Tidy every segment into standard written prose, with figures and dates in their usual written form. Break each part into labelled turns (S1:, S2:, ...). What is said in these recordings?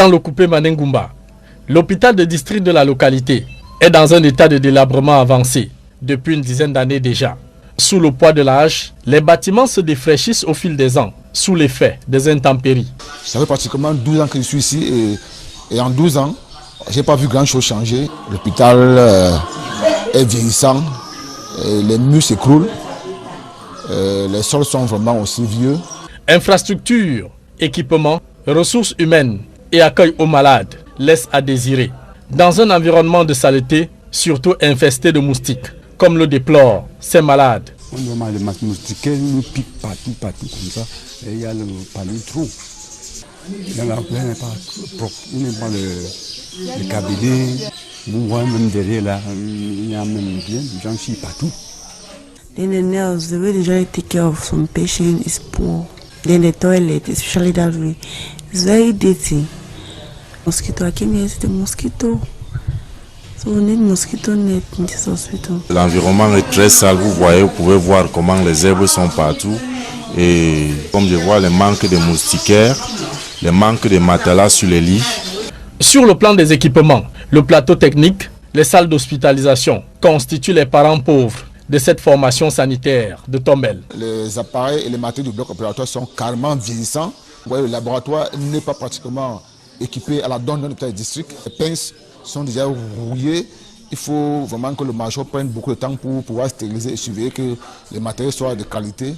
S1: Dans le coupé Manengumba, l'hôpital de district de la localité est dans un état de délabrement avancé depuis une dizaine d'années déjà. Sous le poids de l'âge, les bâtiments se défraîchissent au fil des ans, sous l'effet des intempéries.
S2: Ça fait pratiquement 12 ans que je suis ici et en 12 ans, je n'ai pas vu grand chose changer. L'hôpital est vieillissant, les murs s'écroulent, les sols sont vraiment aussi vieux.
S1: Infrastructures, équipements, ressources humaines et accueil aux malades laissent à désirer. Dans un environnement de saleté, surtout infesté de moustiques, comme le déplorent ces malades.
S3: Les moustiquaires nous piquent partout comme ça. Et il y a le trop. Dans la plaine n'est pas propre. Il n'est pas le cabinet. Vous voyez même derrière là, il y a même bien des gens chient partout.
S4: Then the nurse, the way they try to take care of some patient is poor. Then the toilet, especially that way, it's very dirty. Mosquito, I came here to the mosquito. So we need mosquito net in this hospital.
S5: L'environnement est très sale, vous voyez, vous pouvez voir comment les herbes sont partout. Et comme je vois, le manque de moustiquaires, le manque de matelas sur les lits.
S1: Sur le plan des équipements, le plateau technique, les salles d'hospitalisation constituent les parents pauvres de cette formation sanitaire de Tombel.
S2: Les appareils et les matériaux du bloc opératoire sont carrément vieillissants. Vous voyez, le laboratoire n'est pas pratiquement équipé à la donne de l'hôpital district. Les pinces sont déjà rouillées. Il faut vraiment que le major prenne beaucoup de temps pour pouvoir stériliser et surveiller que les matériaux soient de qualité.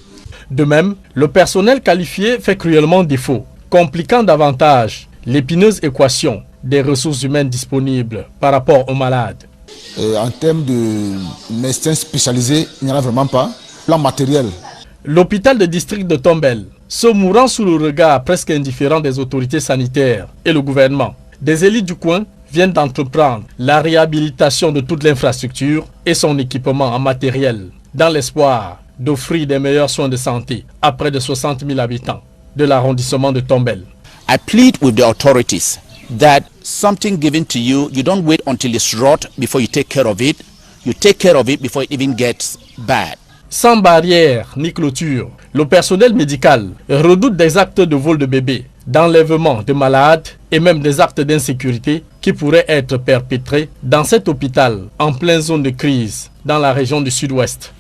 S1: De même, le personnel qualifié fait cruellement défaut, compliquant davantage l'épineuse équation des ressources humaines disponibles par rapport aux malades.
S2: Et en termes de médecins spécialisés, il n'y en a vraiment pas. Plan matériel.
S1: L'hôpital de district de Tombel, se mourant sous le regard presque indifférent des autorités sanitaires et le gouvernement, des élites du coin viennent d'entreprendre la réhabilitation de toute l'infrastructure et son équipement en matériel, dans l'espoir d'offrir des meilleurs soins de santé à près de 60 000 habitants de l'arrondissement de Tombel.
S6: I plead with the authorities that something given to you, you don't wait until it's rot before you take care of it. You take care of it before it even gets bad.
S1: Sans barrière ni clôture, le personnel médical redoute des actes de vol de bébés, d'enlèvement de malades et même des actes d'insécurité qui pourraient être perpétrés dans cet hôpital en pleine zone de crise dans la région du sud-ouest.